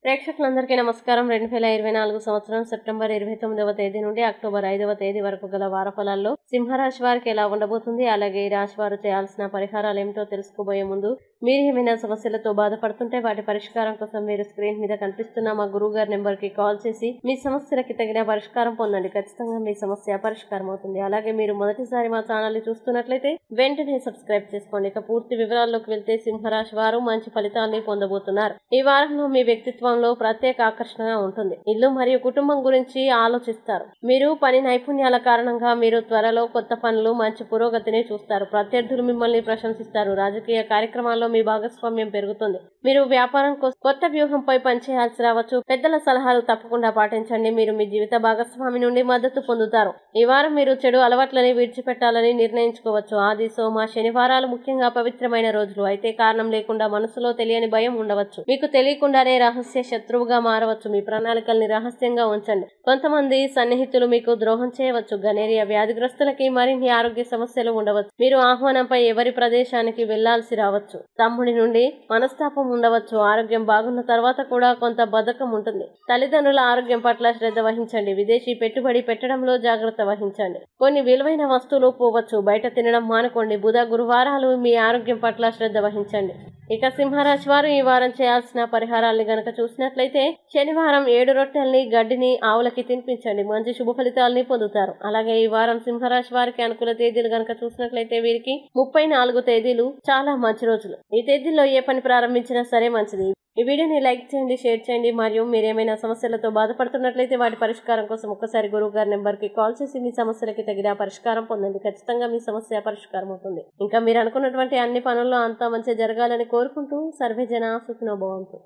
ప్రేక్షకులందరికీ నమస్కారం. 2024 సంవత్సరం సెప్టెంబర్ 29వ తేదీ నుండి అక్టోబర్ 5వ తేదీ వరకు గల వార ఫలాల్లో సింహరాశి వారికి ఎలా ఉండబోతుంది, అలాగే ఈ రాశి వారు చేయాల్సిన పరిహారాలు ఏమిటో తెలుసుకోబోయే ముందు మీరు ఏమైనా సమస్యలతో బాధపడుతుంటే వాటి పరిష్కారం కోసం మీరు స్క్రీన్ మీద కనిపిస్తున్న మా గురువు గారి నెంబర్ కి కాల్ చేసి మీ సమస్యలకి తగిన పరిష్కారం పొందండి. ఖచ్చితంగా మీ సమస్య పరిష్కారం అవుతుంది. అలాగే మీరు మొదటిసారి మా ఛానల్ ని చూస్తున్నట్లయితే వెంటనే సబ్స్క్రైబ్ చేసుకోండి. ఇక పూర్తి వివరాల్లోకి వెళ్తే సింహరాశి వారు మంచి ఫలితాన్ని పొందబోతున్నారు. ఈ వారంలో మీ వ్యక్తిత్వంలో ప్రత్యేక ఆకర్షణ ఉంటుంది. ఇల్లు మరియు కుటుంబం గురించి ఆలోచిస్తారు. మీరు పని నైపుణ్యాల కారణంగా మీరు త్వరలో కొత్త పనులు, మంచి పురోగతిని చూస్తారు. ప్రత్యర్థులు మిమ్మల్ని ప్రశంసిస్తారు. రాజకీయ కార్యక్రమాల్లో మీ భాగస్వామ్యం పెరుగుతుంది. మీరు వ్యాపారం కోసం కొత్త వ్యూహంపై పనిచేయాల్సి రావచ్చు. పెద్దల సలహాలు తప్పకుండా పాటించండి. మీరు మీ జీవిత భాగస్వామి నుండి మద్దతు పొందుతారు. ఈ వారం మీరు చెడు అలవాట్లని విడిచిపెట్టాలని నిర్ణయించుకోవచ్చు. ఆది, సోమ, శనివారాలు ముఖ్యంగా పవిత్రమైన రోజులు. అయితే కారణం లేకుండా మనసులో తెలియని భయం ఉండవచ్చు. మీకు తెలియకుండానే రహస్య శత్రువుగా మారవచ్చు. మీ ప్రణాళికల్ని రహస్యంగా ఉంచండి. కొంతమంది సన్నిహితులు మీకు ద్రోహం చేయవచ్చు. గనేరియా వ్యాధిగ్రస్తులకి మరిన్ని ఆరోగ్య సమస్యలు ఉండవచ్చు. మీరు ఆహ్వానంపై ఎవరి ప్రదేశానికి వెళ్లాల్సి రావచ్చు. తమ్ముడి నుండి మనస్తాపం ఉండవచ్చు. ఆరోగ్యం బాగున్న తర్వాత కూడా కొంత బద్ధకం ఉంటుంది. తల్లిదండ్రుల ఆరోగ్యం పట్ల శ్రద్ధ వహించండి. విదేశీ పెట్టుబడి పెట్టడంలో జాగ్రత్త వహించండి. కొన్ని విలువైన వస్తువులు పోవచ్చు. బయట తినడం మానుకోండి. బుధ, గురువారాలు మీ ఆరోగ్యం పట్ల శ్రద్ధ వహించండి. ఇక సింహరాశి వారు ఈ వారం చేయాల్సిన పరిహారాల్ని గనక చూసినట్లయితే శనివారం 7 రొట్టెల్ని, గడ్డిని ఆవులకి తినిపించండి. మంచి శుభ ఫలితాలని పొందుతారు. అలాగే ఈ వారం సింహరాశి వారికి అనుకూల తేదీలు గనక చూసినట్లయితే వీరికి 34 తేదీలు చాలా మంచి రోజులు. ఈ తేదీల్లో ఏ పని ప్రారంభించినా సరే మంచిది. ఈ వీడియోని లైక్ చేయండి, షేర్ చేయండి. మరియు మీరేమైనా సమస్యలతో బాధపడుతున్నట్లయితే వాటి పరిష్కారం కోసం ఒక్కసారి గురువు గారి నెంబర్ కి కాల్ చేసి మీ సమస్యలకి తగిన పరిష్కారం పొందండి. ఖచ్చితంగా మీ సమస్య పరిష్కారం అవుతుంది. ఇంకా మీరు అనుకున్నటువంటి అన్ని పనుల్లో అంతా మంచి జరగాలని కోరుకుంటూ సర్వే జన సుఖినో భవంతు.